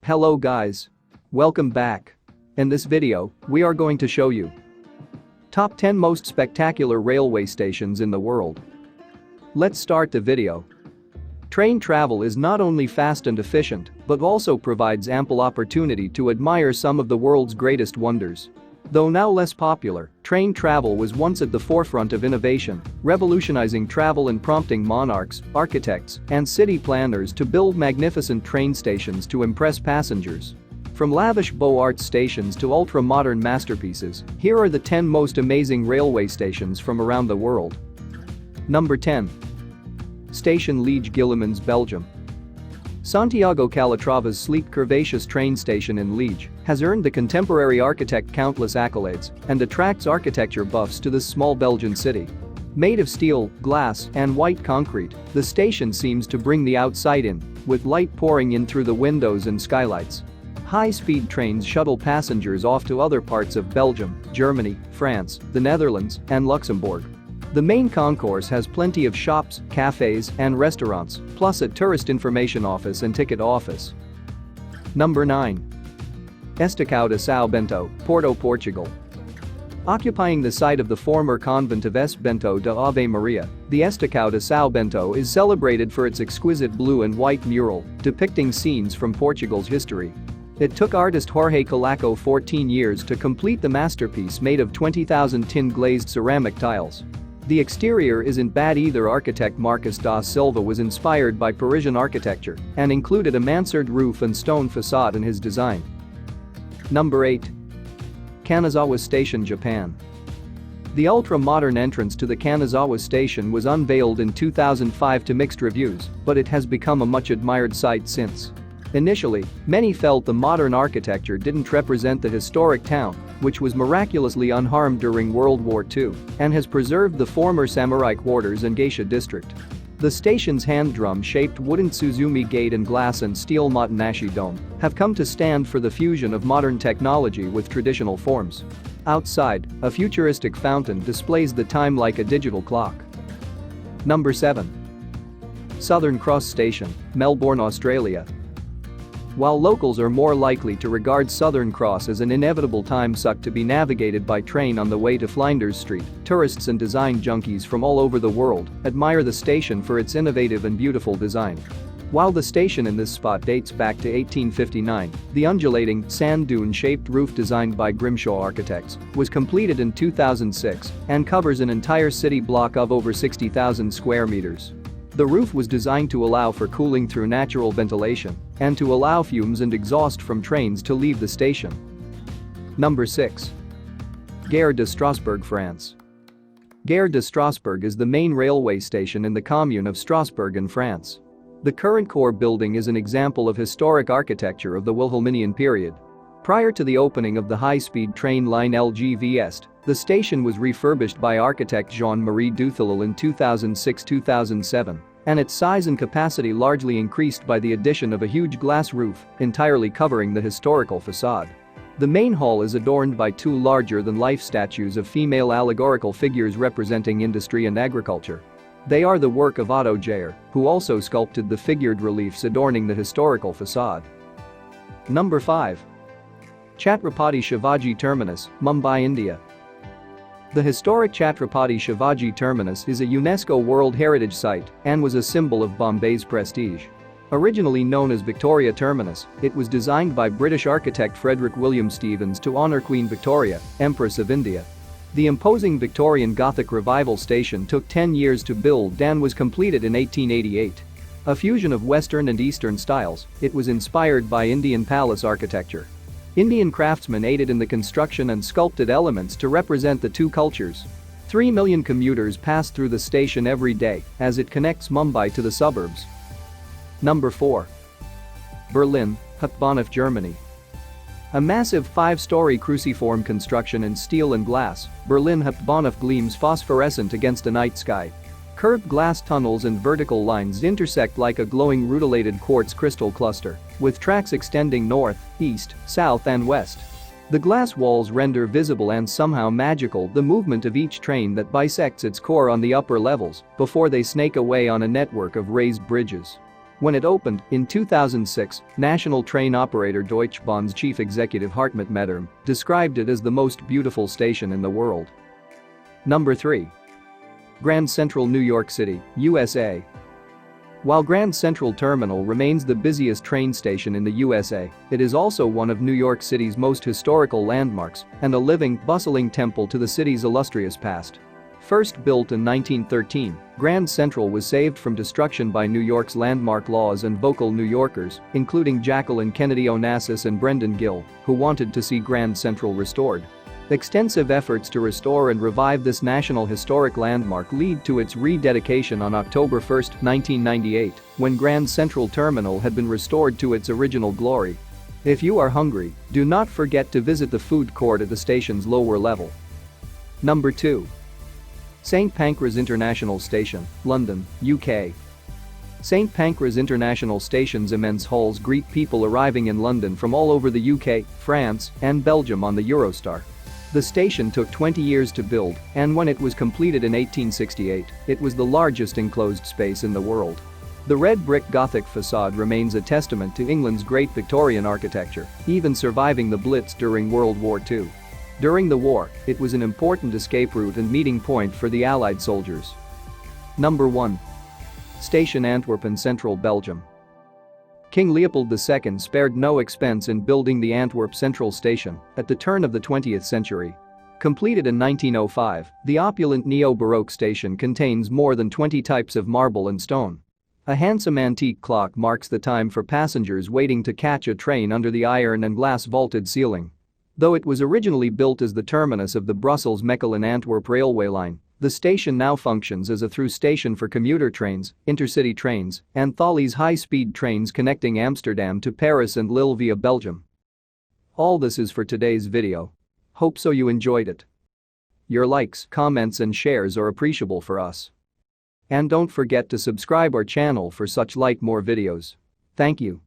Hello guys. Welcome back. In this video, we are going to show you top 10 most spectacular railway stations in the world. Let's start the video. Train travel is not only fast and efficient, but also provides ample opportunity to admire some of the world's greatest wonders. Though now less popular, train travel was once at the forefront of innovation, revolutionizing travel and prompting monarchs, architects, and city planners to build magnificent train stations to impress passengers. From lavish Beaux-Arts stations to ultra-modern masterpieces, here are the 10 most amazing railway stations from around the world. Number 10. Station Liège-Guillemins, Belgium. Santiago Calatrava's sleek curvaceous train station in Liège has earned the contemporary architect countless accolades and attracts architecture buffs to this small Belgian city. Made of steel, glass, and white concrete, the station seems to bring the outside in, with light pouring in through the windows and skylights. High-speed trains shuttle passengers off to other parts of Belgium, Germany, France, the Netherlands, and Luxembourg. The main concourse has plenty of shops, cafes, and restaurants, plus a tourist information office and ticket office. Number 9. ESTACAO de São Bento, Porto, Portugal. Occupying the site of the former convent of S. Bento de Ave Maria, the ESTACAO de São Bento is celebrated for its exquisite blue and white mural depicting scenes from Portugal's history. It took artist Jorge Colaco 14 years to complete the masterpiece made of 20,000 tin-glazed ceramic tiles. The exterior isn't bad either. Architect Marcos da Silva was inspired by Parisian architecture and included a mansard roof and stone facade in his design. Number 8. Kanazawa Station, Japan. The ultra-modern entrance to the Kanazawa Station was unveiled in 2005 to mixed reviews, but it has become a much-admired sight since. Initially, many felt the modern architecture didn't represent the historic town, which was miraculously unharmed during World War II and has preserved the former samurai quarters and geisha district. The station's hand-drum-shaped wooden Suzumi gate and glass and steel Motonashi dome have come to stand for the fusion of modern technology with traditional forms. Outside, a futuristic fountain displays the time like a digital clock. Number 7. Southern Cross Station, Melbourne, Australia. While locals are more likely to regard Southern Cross as an inevitable time suck to be navigated by train on the way to Flinders Street, tourists and design junkies from all over the world admire the station for its innovative and beautiful design. While the station in this spot dates back to 1859, the undulating, sand dune-shaped roof designed by Grimshaw Architects was completed in 2006 and covers an entire city block of over 60,000 square meters. The roof was designed to allow for cooling through natural ventilation and to allow fumes and exhaust from trains to leave the station. Number 6. Gare de Strasbourg, France. Gare de Strasbourg is the main railway station in the commune of Strasbourg in France. The current core building is an example of historic architecture of the Wilhelminian period. Prior to the opening of the high-speed train line LGV Est, the station was refurbished by architect Jean-Marie Duthalel in 2006-2007, and its size and capacity largely increased by the addition of a huge glass roof entirely covering the historical facade. The main hall is adorned by two larger-than-life statues of female allegorical figures representing industry and agriculture. They are the work of Otto Gare, who also sculpted the figured reliefs adorning the historical facade. Number 5. Chhatrapati Shivaji Terminus, Mumbai, India. The historic Chhatrapati Shivaji Terminus is a UNESCO World Heritage Site and was a symbol of Bombay's prestige. Originally known as Victoria Terminus, it was designed by British architect Frederick William Stevens to honour Queen Victoria, Empress of India. The imposing Victorian Gothic Revival station took 10 years to build and was completed in 1888. A fusion of Western and Eastern styles, it was inspired by Indian palace architecture. Indian craftsmen aided in the construction and sculpted elements to represent the two cultures. 3 million commuters pass through the station every day as it connects Mumbai to the suburbs. Number 4. Berlin, Hauptbahnhof, Germany. A massive 5-story cruciform construction in steel and glass, Berlin Hauptbahnhof gleams phosphorescent against a night sky. Curved glass tunnels and vertical lines intersect like a glowing rutilated quartz crystal cluster, with tracks extending north, east, south and west. The glass walls render visible and somehow magical the movement of each train that bisects its core on the upper levels before they snake away on a network of raised bridges. When it opened, in 2006, national train operator Deutsche Bahn's chief executive Hartmut Mederm described it as the most beautiful station in the world. Number 3. Grand Central, New York City, USA. While Grand Central Terminal remains the busiest train station in the USA, it is also one of New York City's most historical landmarks and a living, bustling temple to the city's illustrious past. First built in 1913, Grand Central was saved from destruction by New York's landmark laws and vocal New Yorkers, including Jacqueline Kennedy Onassis and Brendan Gill, who wanted to see Grand Central restored. Extensive efforts to restore and revive this national historic landmark lead to its rededication on October 1, 1998, when Grand Central Terminal had been restored to its original glory. If you are hungry, do not forget to visit the food court at the station's lower level. Number 2. St. Pancras International Station, London, UK. St. Pancras International Station's immense halls greet people arriving in London from all over the UK, France, and Belgium on the Eurostar. The station took 20 years to build, and when it was completed in 1868, it was the largest enclosed space in the world. The red brick Gothic facade remains a testament to England's great Victorian architecture, even surviving the Blitz during World War II. During the war, it was an important escape route and meeting point for the Allied soldiers. Number 1. Station Antwerp in central Belgium. King Leopold II spared no expense in building the Antwerp Central Station at the turn of the 20th century. Completed in 1905, the opulent neo-Baroque station contains more than 20 types of marble and stone. A handsome antique clock marks the time for passengers waiting to catch a train under the iron and glass vaulted ceiling. Though it was originally built as the terminus of the Brussels-Mechelen-Antwerp railway line, the station now functions as a through station for commuter trains, intercity trains, and Thalys high-speed trains connecting Amsterdam to Paris and Lille via Belgium. All this is for today's video. Hope so you enjoyed it. Your likes, comments and shares are appreciable for us. And don't forget to subscribe our channel for such more videos. Thank you.